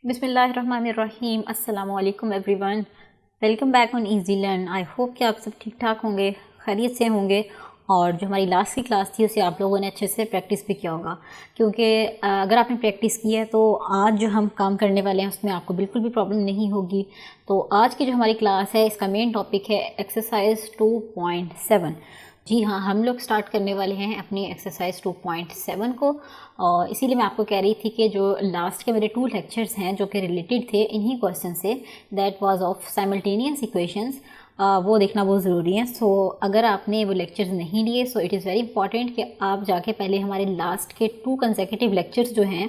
बिस्मिल्लाहिर्रहमानिर्रहीम। अस्सलामु अलैकुम everyone, welcome back on easy learn. I hope कि आप सब ठीक ठाक होंगे, खैरियत से होंगे और जो हमारी लास्ट की क्लास थी उसे आप लोगों ने अच्छे से प्रैक्टिस भी किया होगा, क्योंकि अगर आपने प्रैक्टिस की है तो आज जो हम काम करने वाले हैं उसमें आपको बिल्कुल भी प्रॉब्लम नहीं होगी। तो आज की जो हमारी क्लास है इसका मेन टॉपिक है एक्सरसाइज 2.7। जी हाँ, हम लोग स्टार्ट करने वाले हैं अपनी एक्सरसाइज 2.7 को, और इसीलिए मैं आपको कह रही थी कि जो लास्ट के मेरे 2 लेक्चर्स हैं जो कि रिलेटेड थे इन्हीं क्वेश्चन से, that was of simultaneous equations, वो देखना बहुत ज़रूरी है। सो अगर आपने वो लेक्चर्स नहीं लिए so it is very important कि आप जाके पहले हमारे लास्ट के 2 कंसेक्यूटिव लेक्चर्स जो हैं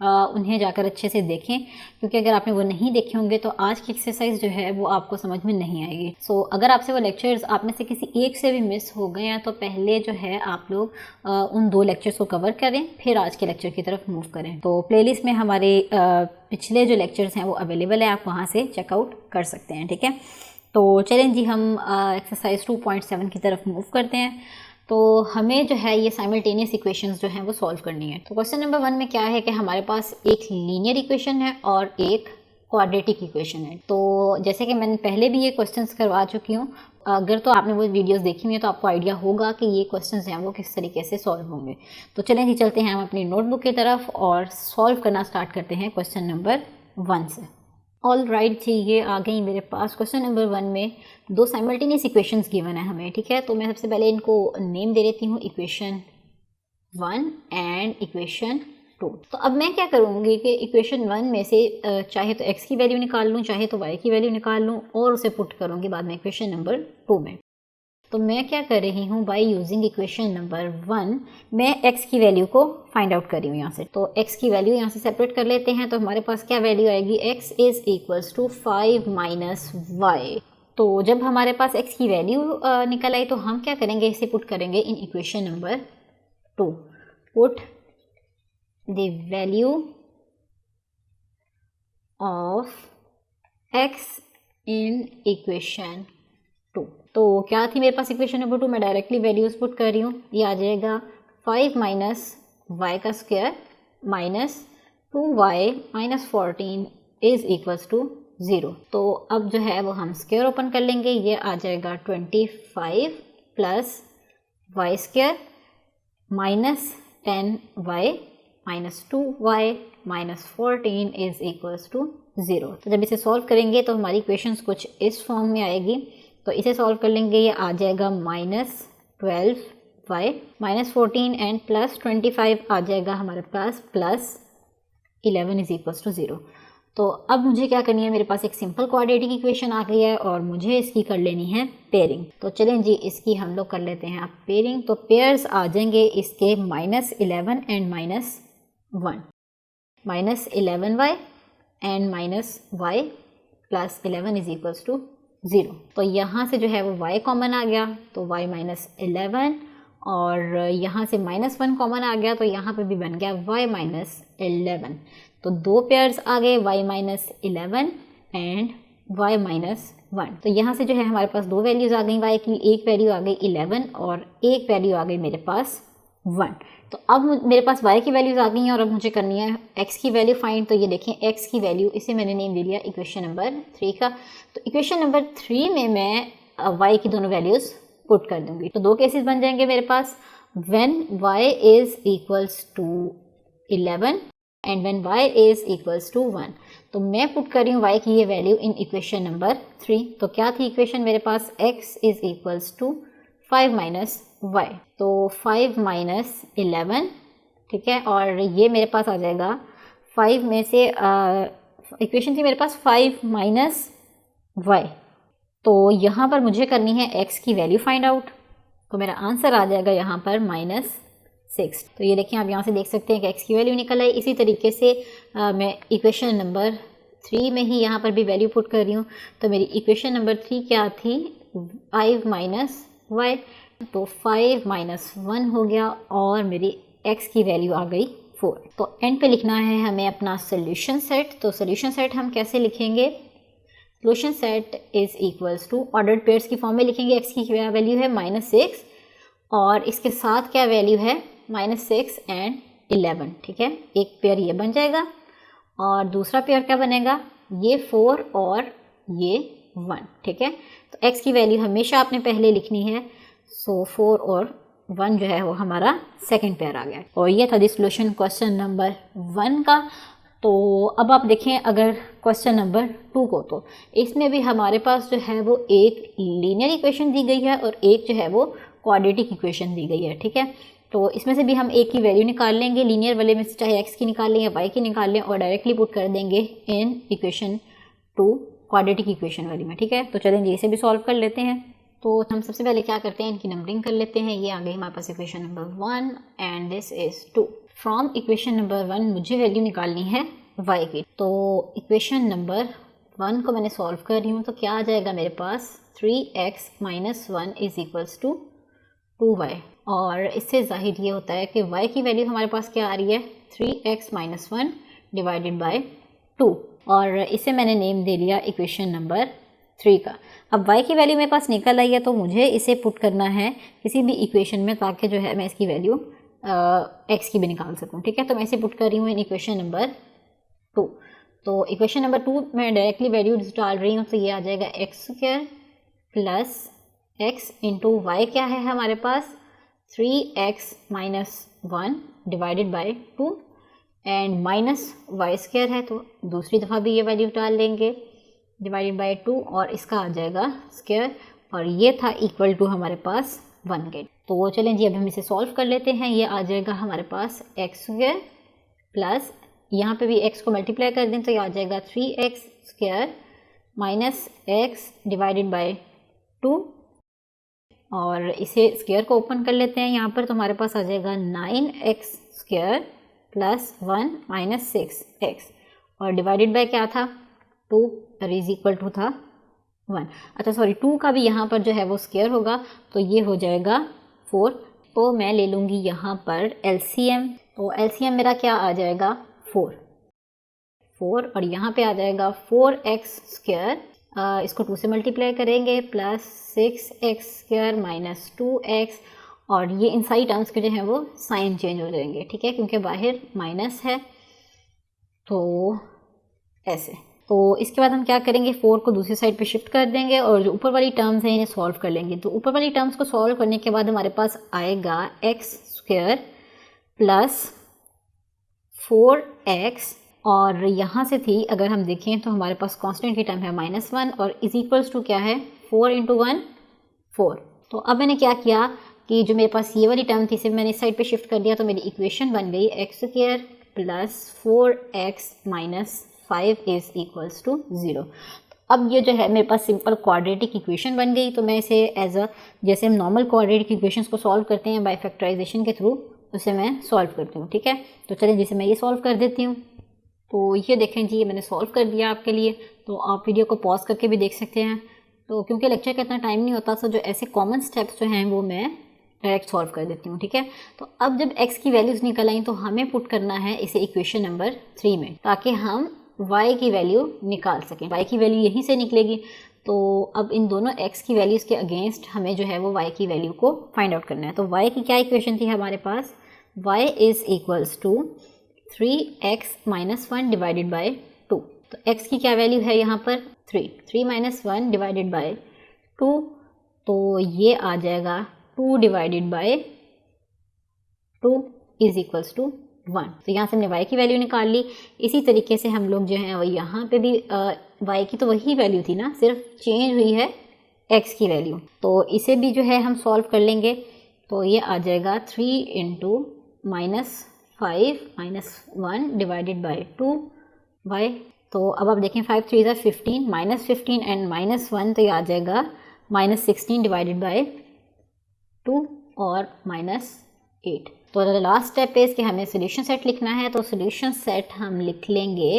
उन्हें जाकर अच्छे से देखें, क्योंकि अगर आपने वो नहीं देखे होंगे तो आज की एक्सरसाइज जो है वो आपको समझ में नहीं आएगी। सो अगर आपसे वो लेक्चर्स आप में से किसी एक से भी मिस हो गए हैं तो पहले जो है आप लोग उन 2 लेक्चर्स को कवर करें, फिर आज के लेक्चर की तरफ मूव करें। तो प्लेलिस्ट में हमारे पिछले जो लेक्चर्स हैं वो अवेलेबल है, आप वहाँ से चेकआउट कर सकते हैं। ठीक है, तो चलें जी, हम एक्सरसाइज 2.7 की तरफ मूव करते हैं। तो हमें जो है ये साइमल्टेनियस इक्वेशंस जो हैं वो सॉल्व करनी है। तो क्वेश्चन नंबर 1 में क्या है कि हमारे पास एक लीनियर इक्वेशन है और एक क्वाड्रेटिक इक्वेशन है। तो जैसे कि मैंने पहले भी ये क्वेश्चंस करवा चुकी हूँ, अगर तो आपने वो वीडियोस देखी हुई है तो आपको आइडिया होगा कि ये क्वेश्चंस हैं वो किस तरीके से सॉल्व होंगे। तो चलें जी, चलते हैं हम अपनी नोटबुक की तरफ और सॉल्व करना स्टार्ट करते हैं क्वेश्चन नंबर 1 से। ऑल राइट जी, ये आ गई मेरे पास। क्वेश्चन नंबर 1 में 2 साइमल्टेनियस इक्वेशंस गिवन है हमें। ठीक है, तो मैं सबसे पहले इनको नेम दे देती हूँ, इक्वेशन 1 एंड इक्वेशन 2। तो अब मैं क्या करूँगी कि इक्वेशन 1 में से चाहे तो x की वैल्यू निकाल लूँ, चाहे तो y की वैल्यू निकाल लूँ और उसे पुट करूँगी बाद में इक्वेशन नंबर 2 में। तो मैं क्या कर रही हूँ, बाय यूजिंग इक्वेशन नंबर 1 मैं x की वैल्यू को फाइंड आउट कर रही हूँ यहाँ से। तो x की वैल्यू यहाँ से सेपरेट कर लेते हैं। तो हमारे पास क्या वैल्यू आएगी, x is equals to 5 minus y। तो जब हमारे पास x की वैल्यू निकल आई तो हम क्या करेंगे, इसे पुट करेंगे in equation number 2। Put the value of x in equation 2। तो क्या थी मेरे पास इक्वेशन नंबर 2, मैं डायरेक्टली वैल्यूज पुट कर रही हूँ। ये आ जाएगा 5 माइनस वाई का square minus 2y minus 14 is equals to 0। तो अब जो है वो हम स्क्वायर ओपन कर लेंगे, ये आ जाएगा 25 plus y square minus 10y minus 2y minus 14 is equals to 0। तो जब इसे सॉल्व करेंगे तो हमारी इक्वेशंस कुछ इस फॉर्म में आएगी। तो इसे सॉल्व कर लेंगे, ये आ जाएगा minus 12y minus 14 and plus 25 आ जाएगा हमारे पास प्लस 11 इज इक्वल्स टू 0। तो अब मुझे क्या करनी है, मेरे पास एक सिंपल क्वाड्रेटिक इक्वेशन आ गई है और मुझे इसकी कर लेनी है पेयरिंग। तो चलें जी, इसकी हम लोग कर लेते हैं अब पेयरिंग। तो पेयर्स आ जाएंगे इसके minus 11 and minus 1, minus 11y and minus y plus 11 is equals to 0। तो यहाँ से जो है वो y कॉमन आ गया, तो y माइनस 11, और यहाँ से माइनस 1 कॉमन आ गया तो यहाँ पे भी बन गया y माइनस 11। तो 2 पेयर्स आ गए, y minus 11 and y minus 1। तो यहाँ से जो है हमारे पास 2 वैल्यूज़ आ गई y की, एक वैल्यू आ गई 11 और एक वैल्यू आ गई मेरे पास 1। तो अब मेरे पास y की वैल्यूज़ आ गई हैं और अब मुझे करनी है x की वैल्यू फाइंड। तो ये देखें x की वैल्यू, इसे मैंने नेम दे दिया इक्वेशन नंबर 3 का। तो इक्वेशन नंबर 3 में मैं y की दोनों वैल्यूज़ पुट कर दूंगी। तो 2 केसेस बन जाएंगे मेरे पास, when y is equals to 11 and when y is equals to 1। तो मैं पुट कर रही हूँ y की ये वैल्यू इन इक्वेशन नंबर 3। तो क्या थी इक्वेशन मेरे पास, x is equals to 5 minus y। तो 5 माइनस 11, ठीक है, और ये मेरे पास आ जाएगा 5 में से इक्वेशन थी मेरे पास 5 माइनस y। तो यहाँ पर मुझे करनी है x की वैल्यू फाइंड आउट। तो मेरा आंसर आ जाएगा यहाँ पर -6। तो ये देखिए, आप यहाँ से देख सकते हैं कि x की वैल्यू निकल आई। इसी तरीके से मैं इक्वेशन नंबर 3 में ही यहाँ पर भी वैल्यू पुट कर रही हूँ। तो मेरी इक्वेशन नंबर 3 क्या थी, 5 माइनस y। तो 5 माइनस 1 हो गया और मेरी x की वैल्यू आ गई 4। तो एंड पे लिखना है हमें अपना सोल्यूशन सेट। तो सोल्यूशन सेट हम कैसे लिखेंगे, solution set is equals to ordered pairs की फॉर्म में लिखेंगे। x की वैल्यू है -6 और इसके साथ क्या वैल्यू है, -6 एंड 11। ठीक है, एक पेयर ये बन जाएगा और दूसरा पेयर क्या बनेगा, ये 4 और ये 1, ठीक है। तो x की वैल्यू हमेशा आपने पहले लिखनी है, सो 4 और 1 जो है वो हमारा सेकंड पेयर आ गया। और ये था दी सॉल्यूशन क्वेश्चन नंबर 1 का। तो अब आप देखें अगर क्वेश्चन नंबर 2 को, तो इसमें भी हमारे पास जो है वो एक लीनियर इक्वेशन दी गई है और एक जो है वो क्वाड्रेटिक इक्वेशन दी गई है, ठीक है। तो इसमें से भी हम एक की वैल्यू निकाल लेंगे, लीनियर वाले में से चाहे x की निकाल लें या y की निकाल लें, और डायरेक्टली पुट कर देंगे इन इक्वेशन 2 क्वाड्रेटिक इक्वेशन वाली में, ठीक है। तो चलें जी इसे भी सॉल्व कर लेते हैं। तो हम सबसे पहले क्या करते हैं, इनकी नंबरिंग कर लेते हैं। ये आ गई हमारे पास equation number 1 and this is 2। From equation number 1 मुझे वैल्यू निकालनी है y की। तो इक्वेशन नंबर 1 को मैंने सॉल्व कर रही हूँ, तो क्या आ जाएगा मेरे पास 3x - 1 is equals to 2y। और इससे जाहिर ये होता है कि y की वैल्यू हमारे पास क्या आ रही है, 3x - 1 डिवाइडेड बाय 2, और इसे मैंने नेम दे लिया इक्वेशन नंबर 3 का। अब y की वैल्यू मेरे पास निकल आई है, तो मुझे इसे पुट करना है किसी भी इक्वेशन में, ताकि जो है मैं इसकी वैल्यू x की भी निकाल सकूं, ठीक है। तो मैं इसे पुट कर रही हूँ इन इक्वेशन नंबर 2। तो इक्वेशन नंबर 2 में डायरेक्टली वैल्यूज डाल रही हूँ, तो ये आ जाएगा x² plus x into Y क्या है हमारे पास 3x - 1 divided by 2 and minus y² है, तो दूसरी दफ़ा भी ये वैल्यू डाल लेंगे डिवाइडेड बाय 2 और इसका आ जाएगा स्क्वायर, और ये था इक्वल टू हमारे पास 1 के। तो चलें जी अब हम इसे सॉल्व कर लेते हैं। ये आ जाएगा हमारे पास x² प्लस यहाँ पे भी x को मल्टीप्लाई कर दें तो ये आ जाएगा 3x² minus x divided by 2, और इसे स्क्वायर को ओपन कर लेते हैं यहाँ पर, तो हमारे पास आ जाएगा 9x² प्लस 1 माइनस 6x, और डिवाइडेड बाय क्या था 2 इज इक्वल टू था 1। अच्छा सॉरी, 2 का भी यहाँ पर जो है वो स्क्वायर होगा, तो ये हो जाएगा 4। तो मैं ले लूँगी यहाँ पर LCM, तो LCM मेरा क्या आ जाएगा 4, और यहाँ पे आ जाएगा 4x², इसको 2 से मल्टीप्लाई करेंगे प्लस 6x² माइनस 2x, और ये इन सारी टर्म्स के जो हैं वो साइन चेंज हो जाएंगे, ठीक है, क्योंकि बाहर माइनस है, तो ऐसे। तो इसके बाद हम क्या करेंगे, 4 को दूसरी साइड पे शिफ्ट कर देंगे और जो ऊपर वाली टर्म्स हैं इन्हें सॉल्व कर लेंगे। तो ऊपर वाली टर्म्स को सॉल्व करने के बाद हमारे पास आएगा x² प्लस 4x, और यहाँ से थी अगर हम देखें तो हमारे पास कांस्टेंट की टर्म है -1 और इज इक्वल्स टू क्या है 4 × 1 4। तो अब मैंने क्या किया कि जो मेरे पास ये वाली टर्म थी इसे मैंने इस साइड पे शिफ्ट कर दिया, तो मेरी इक्वेशन बन गई x² plus 4x minus 5 is equals to 0। अब ये जो है मेरे पास सिंपल क्वाड्रेटिक इक्वेशन बन गई। तो मैं इसे एज अ जैसे हम नॉर्मल क्वाड्रेटिक इक्वेशंस को सॉल्व करते हैं बाय फैक्टराइजेशन के थ्रू, उसे मैं सॉल्व करती हूँ, ठीक है। तो चलिए जिसे मैं ये सॉल्व कर देती हूँ। तो ये देखें जी, ये मैंने सॉल्व कर दिया आपके लिए। तो आप वीडियो को पॉज करके भी देख सकते हैं। तो क्योंकि लेक्चर का इतना टाइम नहीं होता, तो जो ऐसे कॉमन स्टेप्स जो हैं वो मैं डायरेक्ट सॉल्व कर देती हूँ, ठीक है। तो अब जब x की वैल्यूज़ निकल आई तो हमें पुट करना है इसे इक्वेशन नंबर 3 में, ताकि हम y की वैल्यू निकाल सकें। y की वैल्यू यहीं से निकलेगी। तो अब इन दोनों x की वैल्यूज़ के अगेंस्ट हमें जो है वो y की वैल्यू को फाइंड आउट करना है। तो y की क्या इक्वेशन थी हमारे पास, y is equals to 3x - 1 divided by 2। तो x की क्या वैल्यू है यहाँ पर 3 - 1 डिवाइडेड बाय 2, तो ये आ जाएगा 2 divided by 2 is equals to 1। तो यहाँ से हमने y की वैल्यू निकाल ली। इसी तरीके से हम लोग जो हैं वो यहाँ पे भी y की तो वही वैल्यू थी ना, सिर्फ चेंज हुई है x की वैल्यू। तो इसे भी जो है हम सॉल्व कर लेंगे। तो ये आ जाएगा 3 × -5 - 1 डिवाइडेड बाय 2y। तो अब आप देखें 5 × 3 = 15, -15 एंड -1, तो ये आ जाएगा -16 डिवाइडेड बाय 2 और -8। तो लास्ट स्टेप है कि हमें सोल्यूशन सेट लिखना है। तो सोल्यूशन सेट हम लिख लेंगे,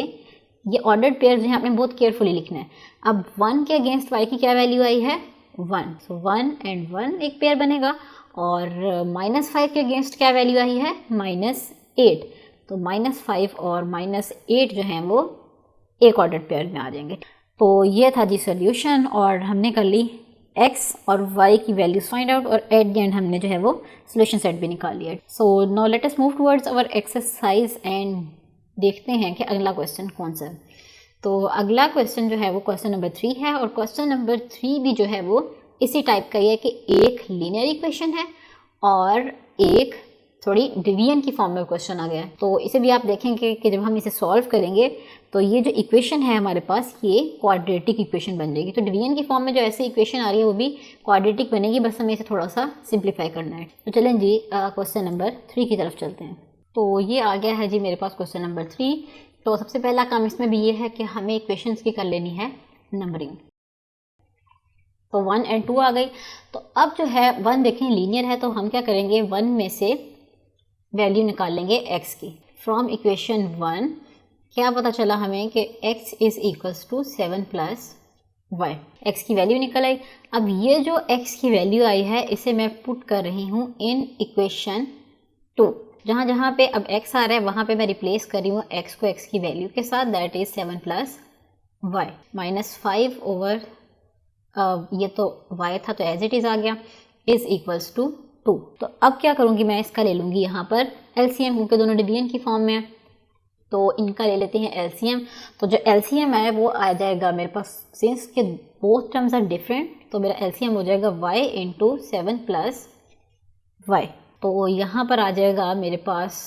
ये ऑर्डर्ड पेयर जो है आपने बहुत केयरफुली लिखना है। अब 1 के अगेंस्ट y की क्या वैल्यू आई है 1, सो 1 एंड 1 एक पेयर बनेगा, और -5 के अगेंस्ट क्या वैल्यू आई है -8, तो -5 और -8 जो हैं वो एक ऑर्डर्ड पेयर में आ जाएंगे। तो ये था जी सोल्यूशन, और हमने कर ली x और y की वैल्यूज फाइंड आउट, और एट द एंड हमने जो है वो सोल्यूशन सेट भी निकाल लिया। So now let us move towards our exercise and देखते हैं कि अगला क्वेश्चन कौन सा है। तो अगला क्वेश्चन जो है वो क्वेश्चन नंबर 3 है, और क्वेश्चन नंबर 3 भी जो है वो इसी टाइप का ही है कि एक लीनियर इक्वेशन है और एक थोड़ी डिवीजन की फॉर्म में क्वेश्चन आ गया है। तो इसे भी आप देखेंगे कि जब हम इसे सॉल्व करेंगे तो ये जो इक्वेशन है हमारे पास ये क्वाड्रेटिक इक्वेशन बन जाएगी। तो डिवीजन की फॉर्म में जो ऐसी इक्वेशन आ रही है वो भी क्वाड्रेटिक बनेगी, बस हमें इसे थोड़ा सा सिंप्लीफाई करना है। तो चलें जी क्वेश्चन नंबर 3 की तरफ चलते हैं। तो ये आ गया है जी मेरे पास क्वेश्चन नंबर 3। तो सबसे पहला काम इसमें भी ये है कि हमें इक्वेशंस की कर लेनी है नंबरिंग। तो 1 और 2 आ गई। तो अब जो है 1 देखें लीनियर है, तो हम क्या करेंगे 1 में से वैल्यू निकाल लेंगे x की। फ्रॉम इक्वेशन 1 क्या पता चला हमें कि x is equals to 7 plus y, x की वैल्यू निकल आई। अब ये जो x की वैल्यू आई है इसे मैं पुट कर रही हूँ इन इक्वेशन 2। जहाँ जहाँ पे अब x आ रहा है वहाँ पे मैं रिप्लेस कर रही हूँ x को x की वैल्यू के साथ, that is 7 plus y minus 5 over ये तो y था तो एज इट इज़ आ गया, इज इक्वल्स टू 2। तो अब क्या करूँगी मैं इसका ले लूँगी यहाँ पर LCM, क्योंकि दोनों डिवीजन की फॉर्म में है तो इनका ले लेते हैं LCM। तो जो LCM है वो आ जाएगा मेरे पास, सिंस के बोथ टर्म्स आर डिफरेंट तो मेरा LCM हो जाएगा y इंटू 7 प्लस y। तो यहाँ पर आ जाएगा मेरे पास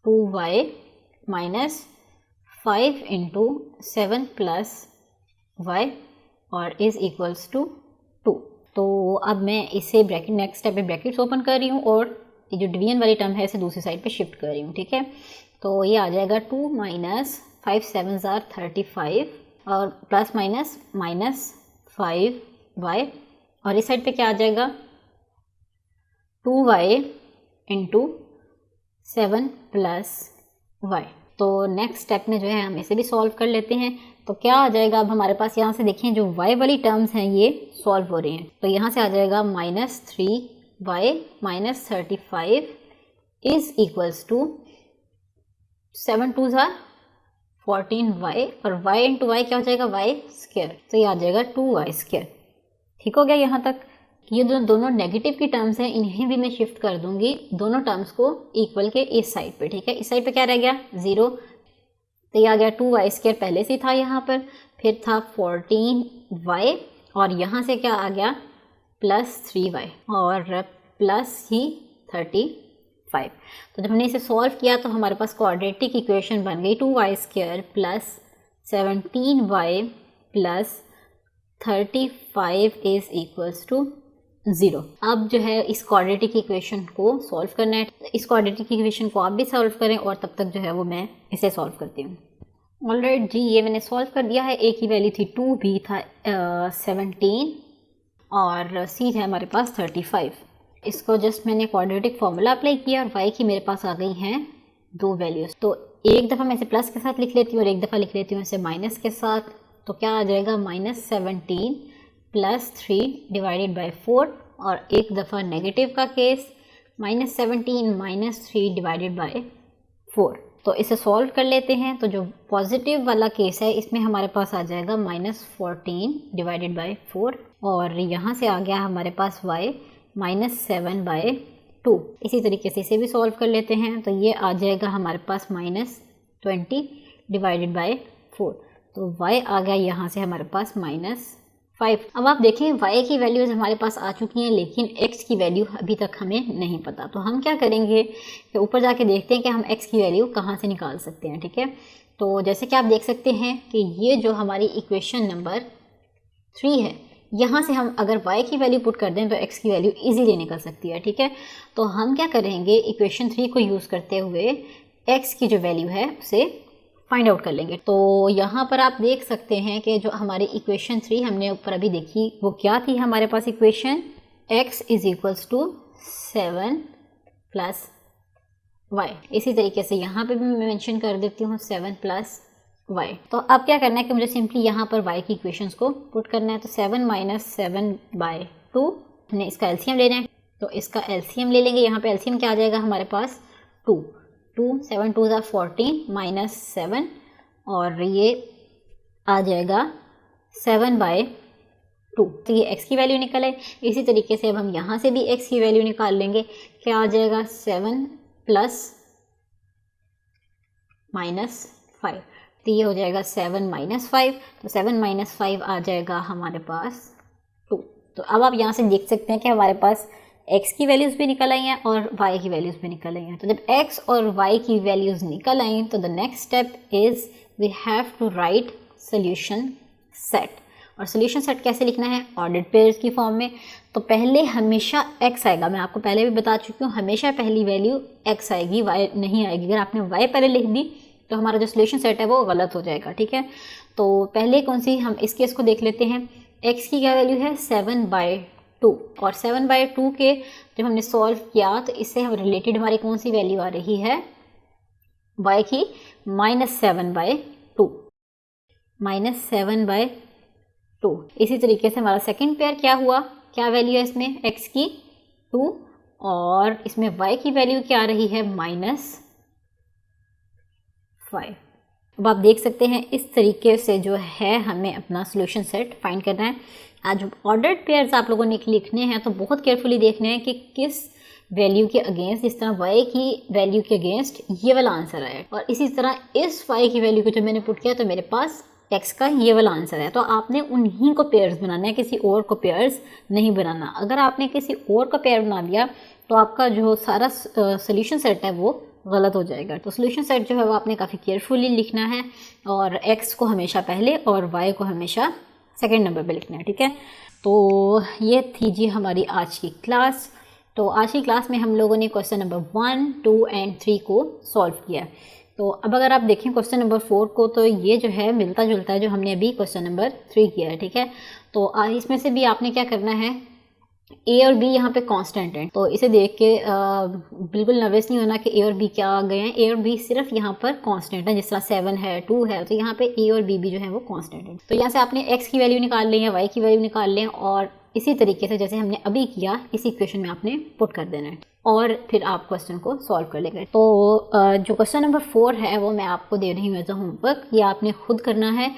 2y minus 5 into 7 plus y और इज इक्वल्स टू 2। तो अब मैं इसे ब्रैकेट नेक्स्ट स्टेप पे ब्रैकेट्स ओपन कर रही हूँ और ये जो डिवीजन वाली टर्म है इसे दूसरी साइड पे शिफ्ट कर रही हूँ, ठीक है। तो ये आ जाएगा 2 माइनस 5 7 आर 35 और प्लस माइनस माइनस 5y और इस साइड पे क्या आ जाएगा 2y इंटू 7 प्लस y। तो नेक्स्ट स्टेप में जो है हम इसे भी सॉल्व कर लेते हैं। तो क्या आ जाएगा अब हमारे पास, यहाँ से देखें जो y वाली टर्म्स हैं ये सॉल्व हो रही हैं। तो यहाँ से आ जाएगा minus 3y minus 35 is equals to 7 2 ज़ार 14y और y इंटू वाई क्या हो जाएगा y स्क्वायर, तो ये आ जाएगा 2y स्क्वायर। ठीक हो गया यहाँ तक। ये जो दोनों नेगेटिव की टर्म्स हैं इन्हें भी मैं शिफ्ट कर दूंगी दोनों टर्म्स को इक्वल के इस साइड पे, ठीक है। इस साइड पे क्या रह गया 0, तो ये आ गया 2y स्क्वायर पहले से था यहाँ पर, फिर था 14y और यहाँ से क्या आ गया प्लस 3y और प्लस ही 35। तो जब हमने इसे सॉल्व किया तो हमारे पास क्वाड्रेटिक इक्वेशन बन गई 2y square plus 17y plus 35 is equals to 0। अब जो है इस क्वाड्रेटिक इक्वेशन को सॉल्व करना है। इस क्वाड्रेटिक इक्वेशन को आप भी सॉल्व करें और तब तक जो है वो मैं इसे सॉल्व करती हूँ। ऑलराइट जी, ये मैंने सॉल्व कर दिया है। a की वैल्यू थी 2, b था 17 और c है हमारे पास 35। इसको जस्ट मैंने क्वाड्रेटिक फार्मूला अप्लाई किया और y की मेरे पास आ गई हैं 2 वैल्यूज़। तो एक दफ़ा मैं इसे प्लस के साथ लिख लेती हूँ और एक दफ़ा लिख लेती हूँ इसे माइनस के साथ। तो क्या आ जाएगा माइनस 17 प्लस 3 डिवाइडेड बाई 4 और एक दफ़ा नेगेटिव का case minus 17 minus 3 divided by 4। तो इसे सॉल्व कर लेते हैं। तो जो पॉजिटिव वाला केस है इसमें हमारे पास आ जाएगा माइनस 14 डिवाइडेड बाई 4 और यहाँ से आ गया हमारे पास y माइनस 7 बाई 2। इसी तरीके से इसे भी सॉल्व कर लेते हैं। तो ये आ जाएगा हमारे पास माइनस 20 डिवाइडेड बाई 4। तो y आ गया यहाँ से हमारे पास माइनस 5। अब आप देखें y की वैल्यूज़ हमारे पास आ चुकी हैं लेकिन x की वैल्यू अभी तक हमें नहीं पता। तो हम क्या करेंगे कि ऊपर जाके देखते हैं कि हम x की वैल्यू कहाँ से निकाल सकते हैं, ठीक है। तो जैसे कि आप देख सकते हैं कि ये जो हमारी इक्वेशन नंबर 3 है, यहाँ से हम अगर y की वैल्यू पुट कर दें तो x की वैल्यू इजीली निकल सकती है, ठीक है। तो हम क्या करेंगे इक्वेशन 3 को यूज़ करते हुए x की जो वैल्यू है उसे फाइंड आउट कर लेंगे। तो यहाँ पर आप देख सकते हैं कि जो हमारी इक्वेशन 3 हमने ऊपर अभी देखी वो क्या थी हमारे पास equation, x is equals to 7 plus y। इसी तरीके से यहाँ पे भी मैं मेंशन कर देती हूँ 7 प्लस y। तो अब क्या करना है कि मुझे सिंपली यहाँ पर y की इक्वेशंस को पुट करना है। तो 7 माइनस 7 बाई 2 हमने इसका एलसीएम लेना है, तो इसका एलसीएम ले लेंगे। यहाँ पे एलसीएम क्या आ जाएगा हमारे पास 2 7 2 ज़ार 14 माइनस 7 और ये आ जाएगा 7 बाई 2। तो ये x की वैल्यू निकल है। इसी तरीके से अब हम यहाँ से भी x की वैल्यू निकाल लेंगे। क्या आ जाएगा 7 प्लस -5, तो ये हो जाएगा 7 - 5, तो 7 - 5 आ जाएगा हमारे पास 2। तो अब आप यहाँ से देख सकते हैं कि हमारे पास x की वैल्यूज़ भी निकल आई हैं और y की वैल्यूज़ भी निकल आई हैं। तो जब x और y की वैल्यूज़ निकल आई तो the next step is we have to write solution set. और सोल्यूशन सेट कैसे लिखना है? ऑर्डर्ड पेयर्स की फॉर्म में। तो पहले हमेशा x आएगा, मैं आपको पहले भी बता चुकी हूँ, हमेशा पहली वैल्यू x आएगी, y नहीं आएगी। अगर आपने y पहले लिख दी तो हमारा जो सोल्यूशन सेट है वो गलत हो जाएगा, ठीक है। तो पहले कौन सी, हम इस केस को देख लेते हैं। x की क्या वैल्यू है? 7/2, और 7/2 के जब हमने सॉल्व किया तो इससे हम रिलेटेड हमारी कौन सी वैल्यू आ रही है? y की -7/2, -7/2। इसी तरीके से हमारा सेकंड पेयर क्या हुआ, क्या वैल्यू है इसमें? x की 2, और इसमें y की वैल्यू क्या आ रही है? -5। अब आप देख सकते हैं इस तरीके से जो है हमें अपना सोल्यूशन सेट फाइंड करना है। आज ऑर्डर्ड पेयर्स आप लोगों ने लिखने हैं तो बहुत केयरफुली देखने हैं कि किस वैल्यू के अगेंस्ट, जिस तरह y की वैल्यू के अगेंस्ट ये वाला आंसर आया, और इसी तरह इस y की वैल्यू को जब मैंने पुट किया तो मेरे पास x का ये वाला आंसर है। तो आपने उन्हीं को पेयर्स बनाना है, किसी और को पेयर्स नहीं बनाना। अगर आपने किसी और का पेयर बना दिया तो आपका जो सारा सोल्यूशन सेट है वो गलत हो जाएगा। तो सोल्यूशन सेट जो है वो आपने काफ़ी केयरफुली लिखना है, और x को हमेशा पहले और y को हमेशा सेकंड नंबर पे लिखना है, ठीक है। तो ये थी जी हमारी आज की क्लास। तो आज की क्लास में हम लोगों ने क्वेश्चन नंबर 1, 2 एंड 3 को सॉल्व किया। तो अब अगर आप देखें क्वेश्चन नंबर 4 को, तो ये जो है मिलता जुलता है जो हमने अभी क्वेश्चन नंबर 3 किया है, ठीक है। तो इसमें से भी आपने क्या करना है, a और b यहाँ पे कांस्टेंट हैं, तो इसे देख के बिल्कुल नर्वस नहीं होना कि a और b क्या आ गए हैं। a और b सिर्फ यहाँ पर कांस्टेंट है, जिस तरह 7 है, 2 है, तो यहाँ पे a और b भी जो है वो कांस्टेंट है। तो यहाँ से आपने x की वैल्यू निकाल लें या y की वैल्यू निकाल लें, और इसी तरीके से जैसे हमने अभी किया इसी इक्वेशन में आपने पुट कर देना है, और फिर आप क्वेश्चन को सॉल्व कर लेंगे। तो जो क्वेश्चन नंबर 4 है वो मैं आपको दे रही हूँ एज अ होमवर्क, ये आपने खुद करना है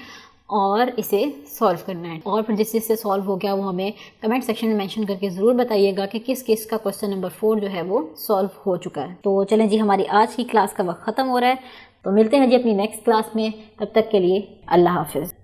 और इसे सॉल्व करना है। और फिर जिस से सॉल्व हो गया वो हमें कमेंट सेक्शन में मेंशन करके ज़रूर बताइएगा कि किस किस का क्वेश्चन नंबर 4 जो है वो सॉल्व हो चुका है। तो चलें जी, हमारी आज की क्लास का वक्त ख़त्म हो रहा है, तो मिलते हैं जी अपनी नेक्स्ट क्लास में। तब तक के लिए अल्लाह हाफिज़।